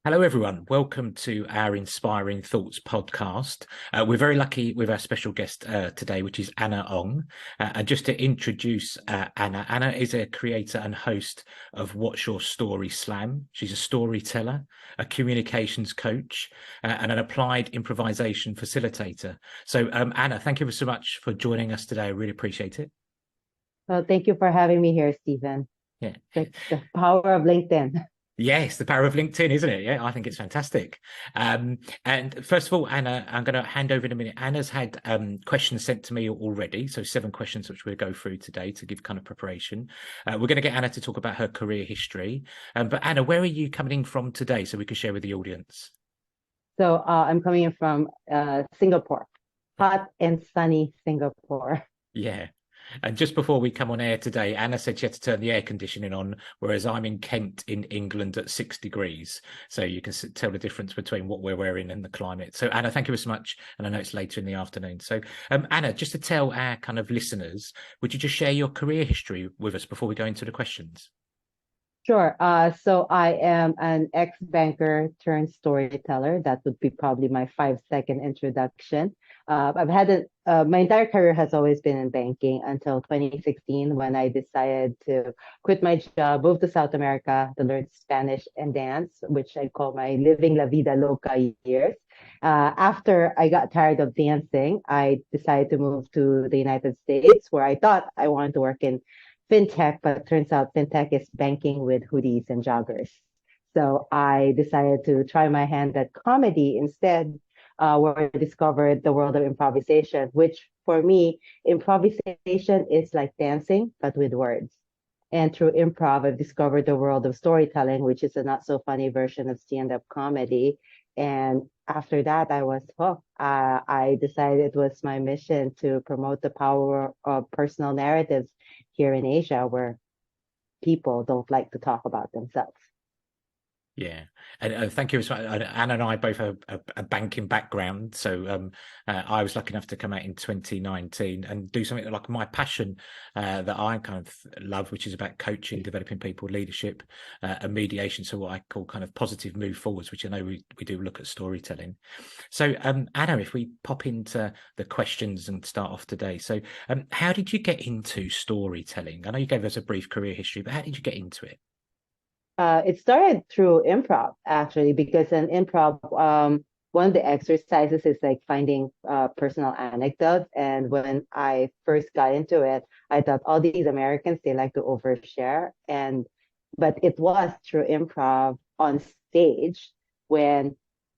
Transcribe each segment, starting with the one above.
Hello, everyone. Welcome to our Inspiring Thoughts podcast. We're very lucky with our special guest today, which is Anna Ong. And just to introduce Anna, Anna is a creator and host of What's Your Story Slam. She's a storyteller, a communications coach, and an applied improvisation facilitator. So, Anna, thank you so much for joining us today. I really appreciate it. Well, thank you for having me here, Stephen. Yeah. The power of LinkedIn. Yes, the power of LinkedIn, isn't it? Yeah, I think it's fantastic. And first of all, Anna, I'm going to hand over in a minute. Anna's had questions sent to me already, so 7 questions which we'll go through today to give kind of preparation. We're going to get Anna to talk about her career history. But Anna, where are you coming in from today so we can share with the audience? So I'm coming in from Singapore, hot and sunny Singapore. Yeah. And just before we come on air today, Anna said she had to turn the air conditioning on, whereas I'm in Kent in England at 6 degrees. So you can tell the difference between what we're wearing and the climate. So Anna, thank you so much. And I know it's later in the afternoon. So Anna, just to tell our kind of listeners, would you just share your career history with us before we go into the questions? Sure. So I am an ex-banker turned storyteller. That would be probably my 5-second introduction. My entire career has always been in banking until 2016 when I decided to quit my job, move to South America to learn Spanish and dance, which I call my living la vida loca years. After I got tired of dancing, I decided to move to the United States where I thought I wanted to work in fintech, but turns out fintech is banking with hoodies and joggers. So I decided to try my hand at comedy instead, where I discovered the world of improvisation, which for me, improvisation is like dancing, but with words. And through improv, I've discovered the world of storytelling, which is a not so funny version of stand-up comedy. And after that, I was hooked. I decided it was my mission to promote the power of personal narratives here in Asia, where people don't like to talk about themselves. Yeah, and thank you. Anna and I both have a banking background, so I was lucky enough to come out in 2019 and do something like my passion that I kind of love, which is about coaching, developing people, leadership, and mediation. So what I call kind of positive move forwards, which I know we do look at storytelling. So Anna, if we pop into the questions and start off today, so how did you get into storytelling? I know you gave us a brief career history, but how did you get into it? It started through improv, actually, because in improv, one of the exercises is like finding personal anecdotes. And when I first got into it, I thought all these Americans, they like to overshare. But it was through improv on stage when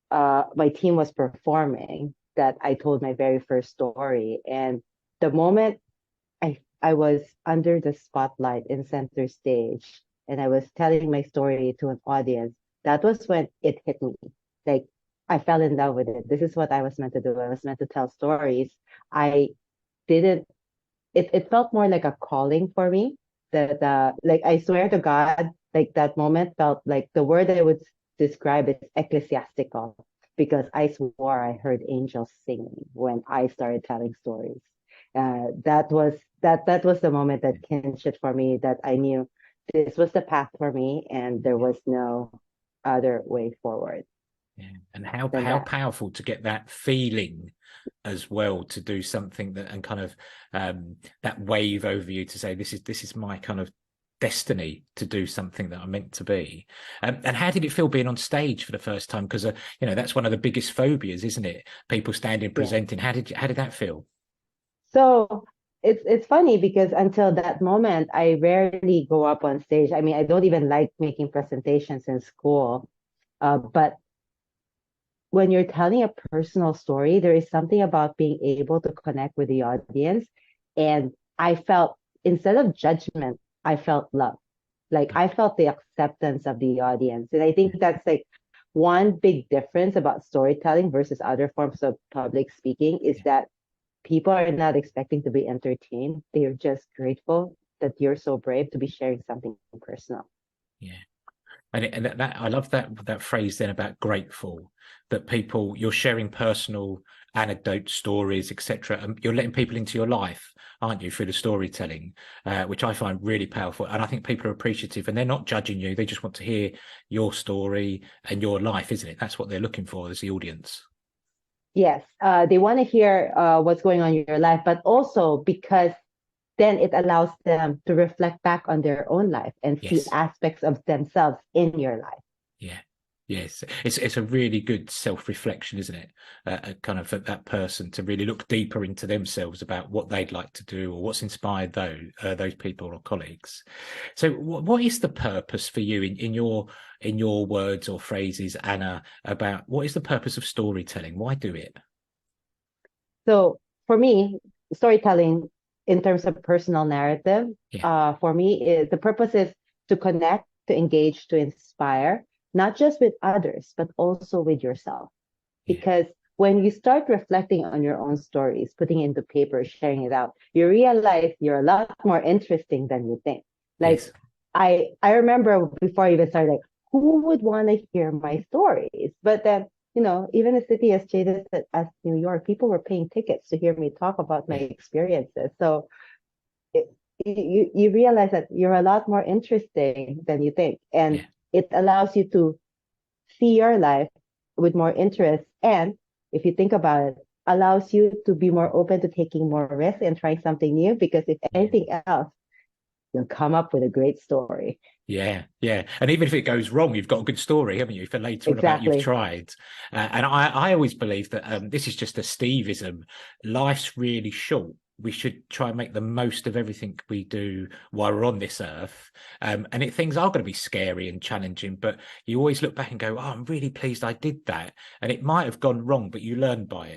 my team was performing that I told my very first story. And the moment I was under the spotlight in center stage and I was telling my story to an audience, that was when it hit me. Like I fell in love with it. This is what I was meant to do. I was meant to tell stories. I didn't it felt more like a calling for me. That like I swear to God, like that moment felt like the word I would describe is ecclesiastical because I swore I heard angels singing when I started telling stories. That was the moment that clinched it for me that I knew this was the path for me and there was no other way forward Yeah. And how than how that. powerful to get that feeling as well to do something that and kind of that wave over you to say this is my kind of destiny to do something that I'm meant to be. And how did it feel being on stage for the first time? Because that's one of the biggest phobias, isn't it? People standing Yeah. presenting. How did that feel? So it's funny because until that moment, I rarely go up on stage. I mean, I don't even like making presentations in school. But when you're telling a personal story, there is something about being able to connect with the audience. And I felt, instead of judgment, I felt love. Like I felt the acceptance of the audience. And I think that's like one big difference about storytelling versus other forms of public speaking is that people are not expecting to be entertained. They are just grateful that you're so brave to be sharing something personal. Yeah. And that I love that phrase then about grateful, that people, you're sharing personal anecdotes, stories, etc., and you're letting people into your life, aren't you, through the storytelling, which I find really powerful. And I think people are appreciative, and they're not judging you; they just want to hear your story and your life, isn't it? That's what they're looking for as the audience. Yes, they want to hear what's going on in your life, but also because then it allows them to reflect back on their own life and see Yes. aspects of themselves in your life. Yeah. Yes, it's a really good self-reflection, isn't it? Kind of for that person to really look deeper into themselves about what they'd like to do or what's inspired those people or colleagues. So, what is the purpose for you in your words or phrases, Anna? About what is the purpose of storytelling? Why do it? So for me, storytelling in terms of personal narrative, Yeah, for me, the purpose is to connect, to engage, to inspire, not just with others, but also with yourself. yeah, Because when you start reflecting on your own stories, putting it into paper, sharing it out, you realize you're a lot more interesting than you think. Like yes, I remember before I even started, like, who would want to hear my stories? But then, even a city as jaded as New York, people were paying tickets to hear me talk about my yeah, experiences. So it, you realize that you're a lot more interesting than you think, and yeah. it allows you to see your life with more interest. And if you think about it, allows you to be more open to taking more risks and trying something new. Because if Yeah. anything else, you'll come up with a great story. Yeah, yeah, and even if it goes wrong, you've got a good story, haven't you, for later on about you've Exactly. tried. And I always believe that this is just a Steveism. Life's really short. We should try and make the most of everything we do while we're on this earth. Things are going to be scary and challenging, but you always look back and go, "Oh, I'm really pleased I did that." And it might have gone wrong, but you learn by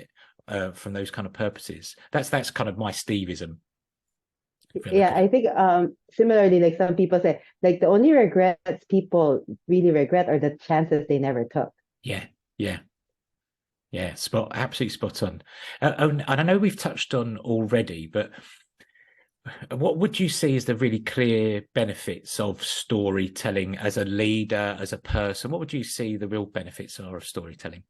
it from those kind of purposes. That's kind of my Steveism. If you look Yeah, at it. I think similarly, like some people say, like the only regrets people really regret are the chances they never took. Yeah, yeah. Yeah, absolutely spot on. And I know we've touched on already, but what would you see as the really clear benefits of storytelling as a leader, as a person? What would you see the real benefits are of storytelling?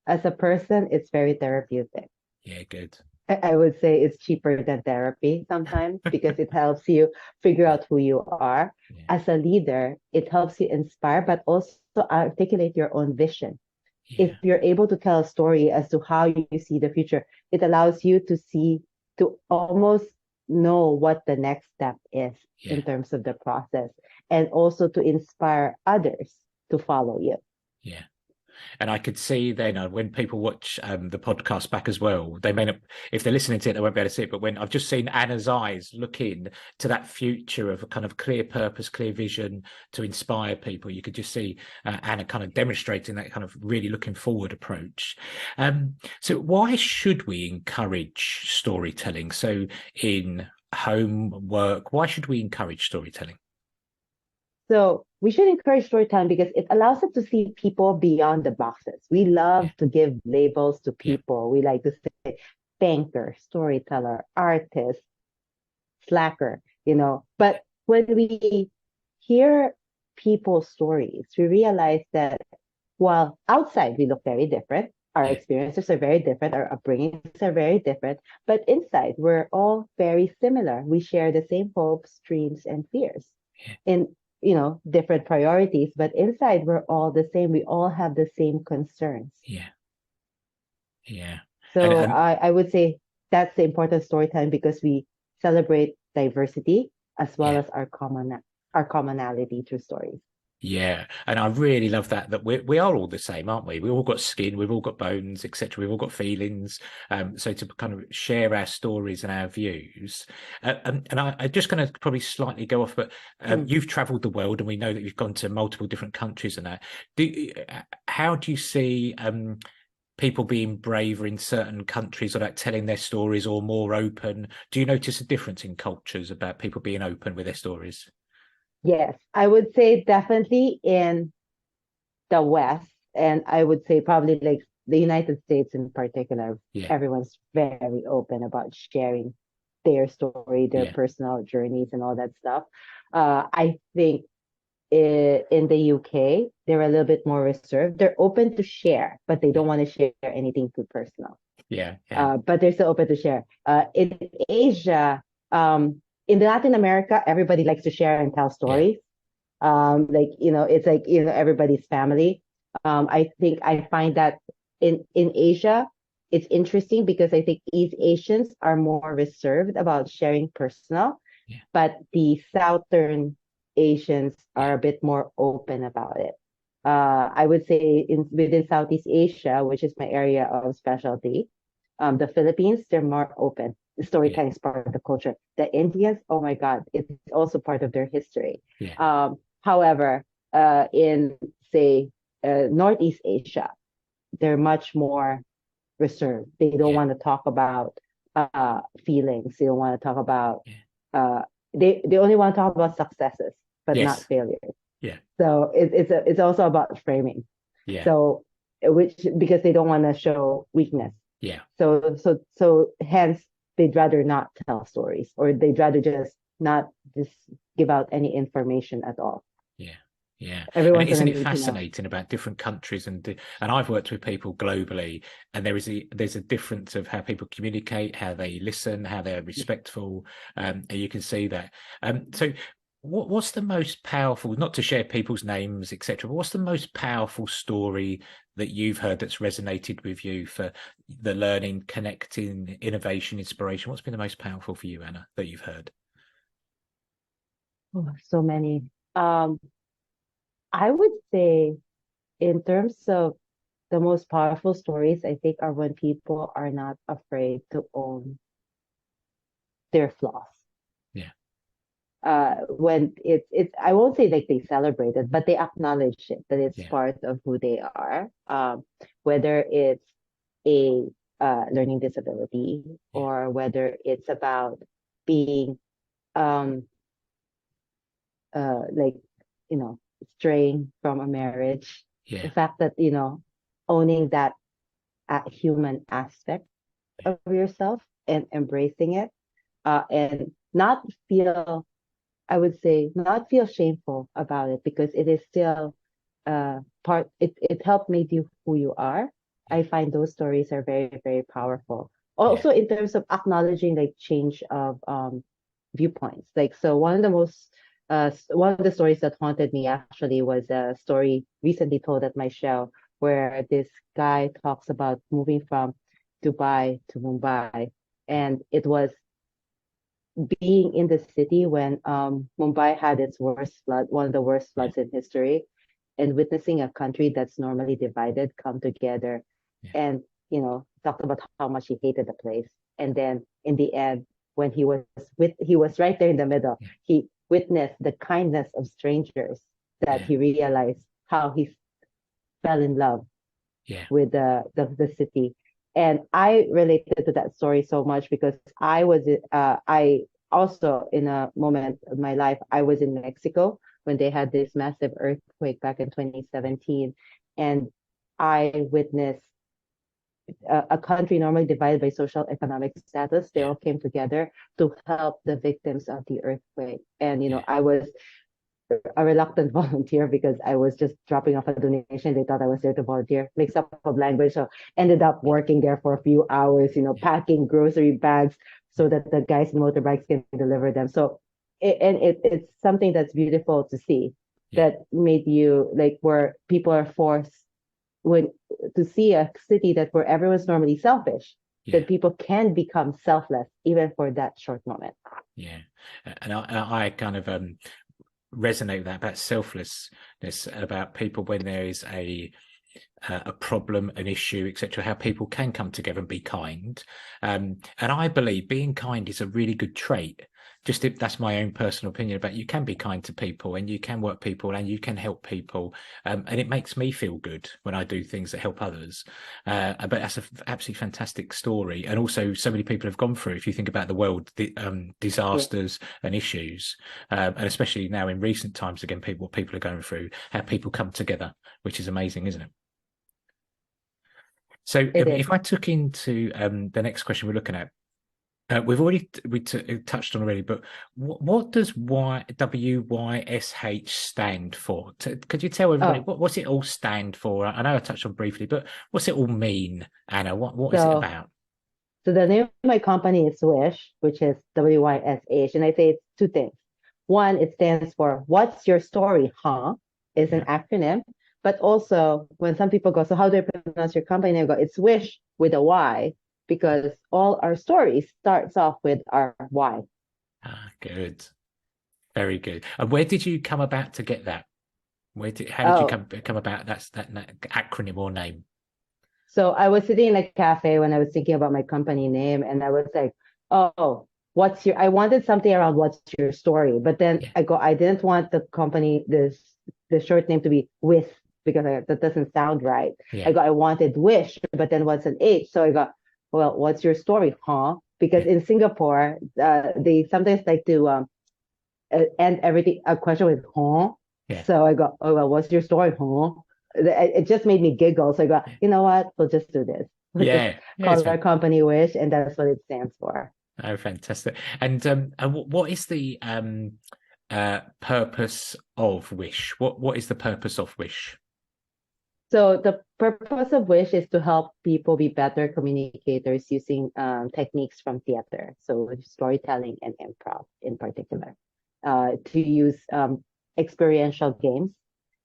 As a person, it's very therapeutic. Yeah, good. I would say it's cheaper than therapy sometimes because it helps you figure Yeah, out who you are. yeah, As a leader, it helps you inspire, but also articulate your own vision. If yeah, you're able to tell a story as to how you see the future, it allows you to almost know what the next step is yeah, in terms of the process, and also to inspire others to follow you. yeah. And I could see then when people watch the podcast back as well, they may not, if they're listening to it, they won't be able to see it. But when I've just seen Anna's eyes looking to that future of a kind of clear purpose, clear vision to inspire people, you could just see Anna kind of demonstrating that kind of really looking forward approach. So, why should we encourage storytelling? So, in home, work, why should we encourage storytelling? So we should encourage storytelling because it allows us to see people beyond the boxes. We Yeah, love to give labels to yeah, people. We like to say banker, storyteller, artist, slacker, But when we hear people's stories, we realize that while outside we look very different, our yeah, experiences are very different, our upbringings are very different, but inside we're all very similar. We share the same hopes, dreams, and fears yeah, in different priorities, but inside we're all the same. We all have the same concerns. yeah, yeah. And So I would say that's the important storytelling because we celebrate diversity as well yeah. as our commonality through stories. Yeah, and I really love that we are all the same, aren't we? We've all got skin, we've all got bones, etc. We've all got feelings. So to kind of share our stories and our views, I'm just going to probably slightly go off, but Mm. you've travelled the world, and we know that you've gone to multiple different countries and that. How do you see people being braver in certain countries about telling their stories or more open? Do you notice a difference in cultures about people being open with their stories? Yes, I would say definitely in the West, and I would say probably like the United States in particular, Yeah, everyone's very open about sharing their story, their yeah, personal journeys, and all that stuff. I think in the UK, they're a little bit more reserved. They're open to share, but they don't want to share anything too personal. Yeah, yeah, But they're still open to share. In Asia, in Latin America, everybody likes to share and tell yeah, stories. Like, it's like, everybody's family. I think I find that in Asia, it's interesting because I think East Asians are more reserved about sharing personal, yeah, but the Southern Asians yeah, are a bit more open about it. I would say within Southeast Asia, which is my area of specialty, the Philippines, they're more open. The yeah, storytelling is part of the culture. The Indians, oh my God, it's also part of their history. yeah, However, in say Northeast Asia, they're much more reserved. They don't yeah, want to talk about feelings. They don't want to talk about yeah. uh, they only want to talk about successes, but not Yes, failures. yeah, So it's also about framing. yeah, So which because they don't want to show weakness. yeah, So hence they'd rather not tell stories, or they'd rather just not just give out any information at all. yeah. Yeah, and Everyone's isn't gonna it need to know. fascinating about different countries and I've worked with people globally, and there's a difference of how people communicate, how they listen, how they're respectful, and you can see that. So, what's the most powerful? Not to share people's names, etc., but what's the most powerful story that you've heard that's resonated with you for the learning, connecting, innovation, inspiration? What's been the most powerful for you, Anna, that you've heard? Oh, so many. Um, I would say in terms of the most powerful stories, I think are when people are not afraid to own their flaws. Yeah, When it's I won't say like they celebrate it, but they acknowledge it that it's yeah, part of who they are. Whether it's a learning disability, yeah, or whether it's about being um like straying from a marriage. The yeah, fact that owning that human aspect of yourself and embracing it, and not feel, I would say, not feel shameful about it, because it is still it helped make you who you are. yeah, I find those stories are very, very powerful. yeah, Also in terms of acknowledging like change of viewpoints. Like, so one of the stories that haunted me actually was a story recently told at my show, where this guy talks about moving from Dubai to Mumbai, and it was being in the city when Mumbai had its worst flood, one of the worst yeah, floods in history, and witnessing a country that's normally divided come together, yeah, and talked about how much he hated the place. And then in the end, when he was right there in the middle, yeah, he witnessed the kindness of strangers, that yeah, he realized how he fell in love yeah, with the city. And I related to that story so much because I also, in a moment of my life, I was in Mexico when they had this massive earthquake back in 2017, and I witnessed a country normally divided by social economic status. They yeah, all came together to help the victims of the earthquake. And yeah, I was a reluctant volunteer because I was just dropping off a donation. They thought I was there to volunteer. Mix up of language. So ended up working there for a few hours, yeah, packing grocery bags yeah, so that the guys in motorbikes can deliver them. So it's something that's beautiful to see, yeah, that made you like, where people are forced when to see a city that where everyone's normally selfish, yeah, that people can become selfless even for that short moment. yeah. And I kind of resonate with that about selflessness, about people when there is a problem, an issue, etc. How people can come together and be kind, and I believe being kind is a really good trait. Just if that's my own personal opinion about you can be kind to people and you can work people and you can help people, and it makes me feel good when I do things that help others. But that's an absolutely fantastic story, and also so many people have gone through. If you think about the world, Yeah, disasters and issues, and especially now in recent times, again, what people are going through, how people come together, which is amazing, isn't it? So it is. if I took into the next question we're looking at, We've already touched on already, but what does WYSH stand for? Could you tell everybody Oh, what's it all stand for? I know I touched on briefly, but what's it all mean, Anna? What is it so about? so the name of my company is Wish, which is WYSH, and I say it's two things. One, it stands for What's Your Story, huh? Is an Yeah. acronym. But also, when some people go, so how do I pronounce your company? I go, it's Wish with a Y, because all our stories starts off with our Y. Ah, good. Very good. And where did you come about to get that? How did you Oh, come about that acronym or name? so I was sitting in a cafe when I was thinking about my company name, and I was like, oh, I wanted something around what's your story. But then Yeah. I didn't want the short name to be with, because that doesn't sound right. Yeah. I wanted wish, but then what's an H? So I got, well, what's your story, huh? Because Yeah. in Singapore, they sometimes like to end everything, a question with, huh? Yeah. So I go, oh, well, what's your story, huh? It just made me giggle. So I go, Yeah. you know what? We'll just do this. We'll just Yeah. Yeah. call our company Wish, and that's what it stands for. Oh, fantastic. And what is the purpose of Wish? What is the purpose of Wish? So the purpose of Wish is to help people be better communicators using techniques from theater, so storytelling and improv in particular, to use experiential games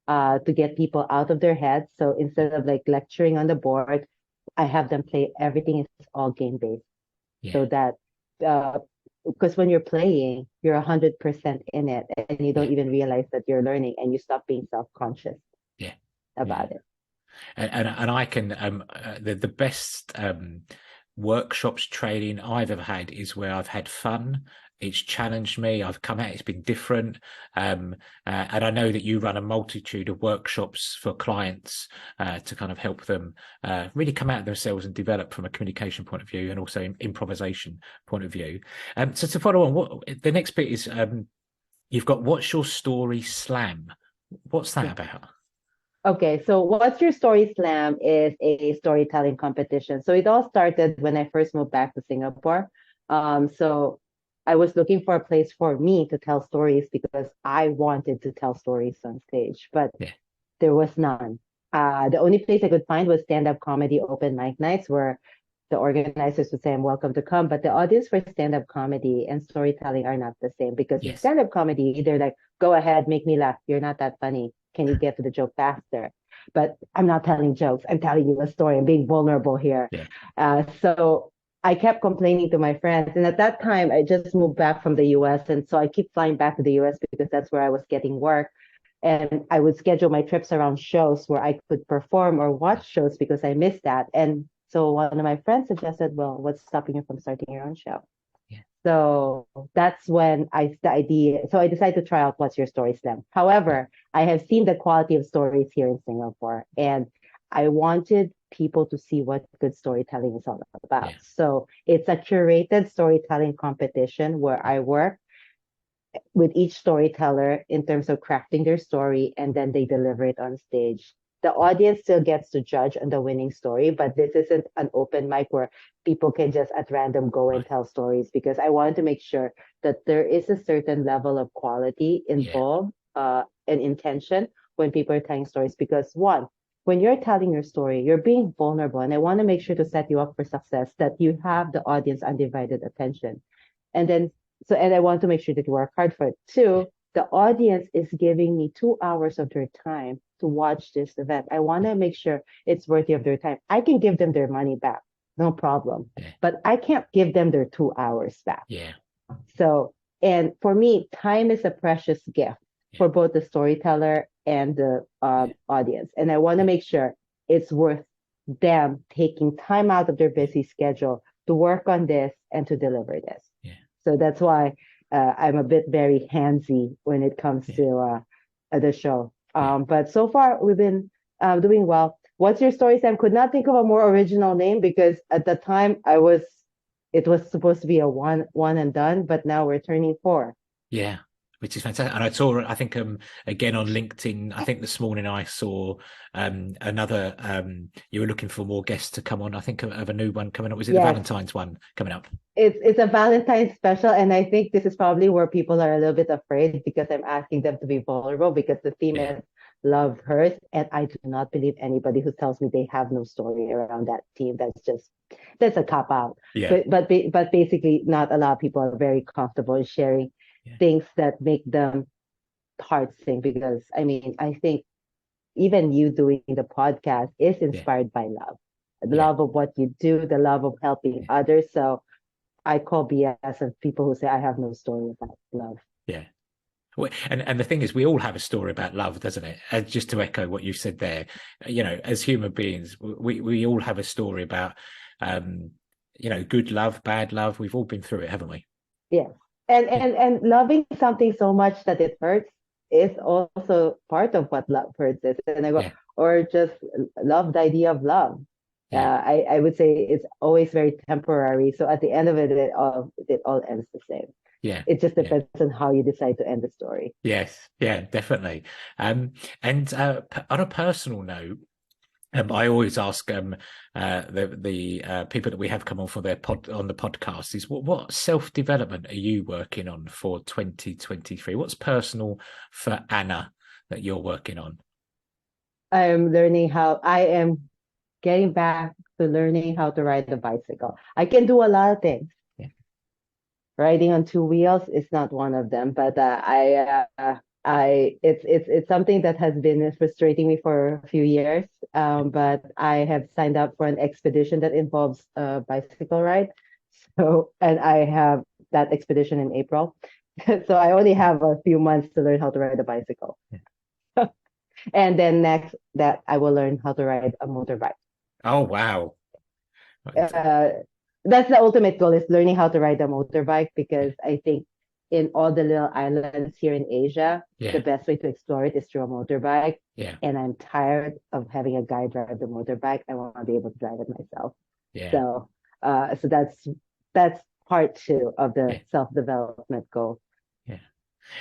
to get people out of their heads. So instead of like lecturing on the board, I have them play everything is all game based, Yeah. so that uh, because when you're playing, you're 100% in it, and you Yeah. don't even realize that you're learning, and you stop being self-conscious Yeah. Yeah. about it. And I can the best workshops training I've ever had is where I've had fun. It's challenged me. I've come out. It's been different, and I know that you run a multitude of workshops for clients to kind of help them really come out of themselves and develop from a communication point of view and also improvisation point of view. So to follow on, what the next bit is, you've got What's Your Story Slam. What's that Yeah. about? Okay, so What's Your Story Slam is a storytelling competition. So it all started when I first moved back to Singapore. So I was looking for a place for me to tell stories because I wanted to tell stories on stage, but Yeah. there was none. The only place I could find was stand-up comedy open mic nights where the organizers would say, I'm welcome to come. But the audience for stand-up comedy and storytelling are not the same, because in Yes. stand-up comedy, they're like, go ahead, make me laugh. You're not that funny. Can you get to the joke faster? But I'm not telling jokes. I'm telling you a story. I'm being vulnerable here. Yeah. So I kept complaining to my friends. And at that time, I just moved back from the US. And so I keep flying back to the US because that's where I was getting work. And I would schedule my trips around shows where I could perform or watch shows because I missed that. And so one of my friends suggested, well, what's stopping you from starting your own show? Yeah. So that's when the idea. So I decided to try out What's Your Story Slam. Yeah. However, I have seen the quality of stories here in Singapore, and I wanted people to see what good storytelling is all about. Yeah. So it's a curated storytelling competition where I work with each storyteller in terms of crafting their story, and then they deliver it on stage. The audience still gets to judge on the winning story, but this isn't an open mic where people can just at random go and Right. tell stories, because I wanted to make sure that there is a certain level of quality Yeah. involved and intention when people are telling stories. Because one, when you're telling your story, you're being vulnerable, and I want to make sure to set you up for success, that you have the audience undivided attention. And then and I want to make sure that you work hard for it. Yeah. Two, the audience is giving me 2 hours of their time to watch this event. I want to make sure it's worthy of their time. I can give them their money back, no problem, Yeah. but I can't give them their 2 hours back. Yeah. So, and for me, time is a precious gift Yeah. for both the storyteller and the Yeah. audience. And I want to make sure it's worth them taking time out of their Yeah. busy schedule to work on this and to deliver this. Yeah. So that's why I'm a bit very handsy when it comes Yeah. to the show. Yeah. But so far, we've been doing well. What's Your Story, Sam? Could not think of a more original name, because at the time it was supposed to be a one and done, but now we're turning four. Yeah. which is fantastic. And I saw, I think, again on LinkedIn, I think this morning I saw another, you were looking for more guests to come on. I think of a new one coming up. Was it the Yes, Valentine's one coming up? it's a Valentine's special, and I think this is probably where people are a little bit afraid because I'm asking them to be vulnerable because the theme Yeah, is love hurts, and I do not believe anybody who tells me they have no story around that theme. That's a cop out. yeah, But basically, not a lot of people are very comfortable in sharing yeah, things that make them heart sing. Because I mean, I think even you doing the podcast is yeah, inspired by love, the yeah, love of what you do, the love of helping yeah, others. So I call BS of people who say I have no story about love. yeah. And the thing is, we all have a story about love, doesn't it? And just to echo what you said there, as human beings, we all have a story about, um, good love, bad love. We've all been through it, haven't we? Yes. And loving something so much that it hurts is also part of what love hurts is. And I go, Yeah, or just love the idea of love. yeah, I would say it's always very temporary. So at the end of it, it all ends the same. yeah, It just yeah. depends on how you decide to end the story. Yes, yeah, definitely. And on a personal note, I always ask the people that we have come on for their on the podcast is what self-development are you working on for 2023? What's personal for Anna that you're working on? I am getting back to learning how to ride a bicycle. I can do a lot of things. Yeah, Riding on two wheels is not one of them, but it's something that has been frustrating me for a few years. But I have signed up for an expedition that involves a bicycle ride. So, and I have that expedition in April. So I only have a few months to learn how to ride a bicycle. yeah. And then next that I will learn how to ride a motorbike. Oh wow. Right. Uh, that's the ultimate goal is learning how to ride a motorbike Yeah, because I think in all the little islands here in Asia, the yeah, best way to explore it is through a motorbike. yeah, And I'm tired of having a guy drive the motorbike. I want to be able to drive it myself. yeah, So that's part two of the yeah, self-development goal. yeah.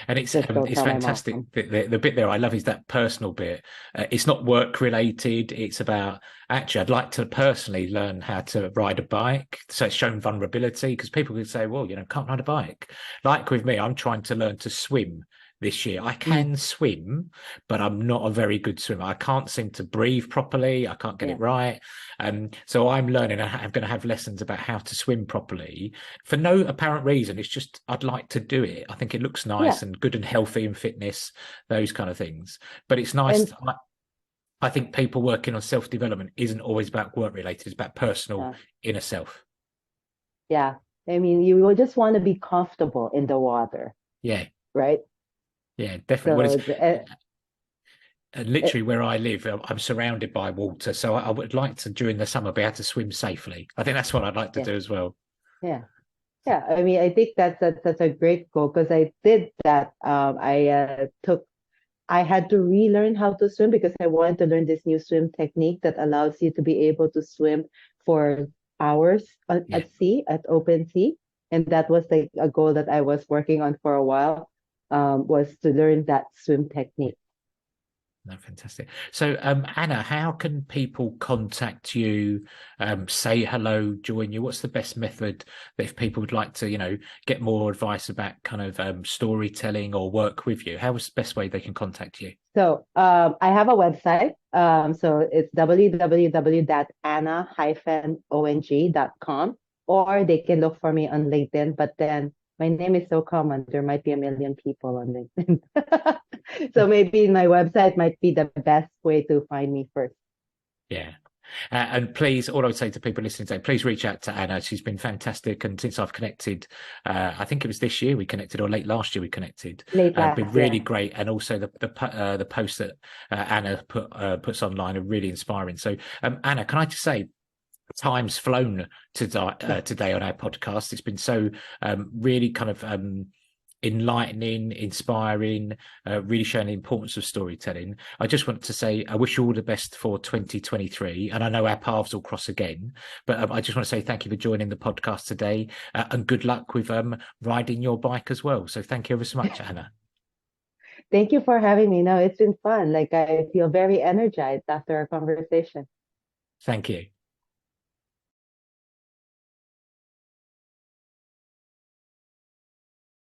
And Just don't it's tell my fantastic. mom. The bit there I love is that personal bit. It's not work related. It's about actually I'd like to personally learn how to ride a bike. So it's shown vulnerability because people could say, well, can't ride a bike. Like with me, I'm trying to learn to swim this year. I Mm, can swim, but I'm not a very good swimmer. I can't seem to breathe properly. I can't get yeah, it right. So I'm learning. I'm going to have lessons about how to swim properly for no apparent reason. It's just I'd like to do it. I think it looks yeah. nice and good and healthy and fitness, those kind of things. But it's nice. And I think people working on self development isn't always about work related. It's about personal uh, inner self. yeah, I mean, you will just want to be comfortable in the water, Yeah, right? yeah, definitely. Well, So it's the, literally where I live. I'm surrounded by water, so I would like to during the summer be able to swim safely. I think that's what I'd like to yeah, do as well. yeah. Yeah, I mean, I think that's a great goal because I did that. I had to relearn how to swim because I wanted to learn this new swim technique that allows you to be able to swim for hours Yeah. at sea, at open sea. And that was like a goal that I was working on for a while, was to learn that swim technique. No, fantastic. So, Anna, how can people contact you, say hello, join you? What's the best method that if people would like to, get more advice about kind of storytelling or work with you? How is the best way they can contact you? So I have a website. So it's www.anna-ong.com, or they can look for me on LinkedIn. But then my name is so common, there might be a million people on LinkedIn. So maybe my website might be the best way to find me first. Yeah. And please, all I would say to people listening today, please reach out to Anna. She's been fantastic. And since I've connected, I think it was this year we connected or late last year we connected, Late been last really year. great. And also the posts that Anna puts online are really inspiring. So, Anna, can I just say, time's flown today on our podcast. It's been so really kind of enlightening, inspiring, really showing the importance of storytelling. I just want to say I wish you all the best for 2023, and I know our paths will cross again. But I just want to say thank you for joining the podcast today, and good luck with riding your bike as well. So thank you ever so much, Anna. Thank you for having me. No, it's been fun. Like I feel very energized after our conversation. Thank you.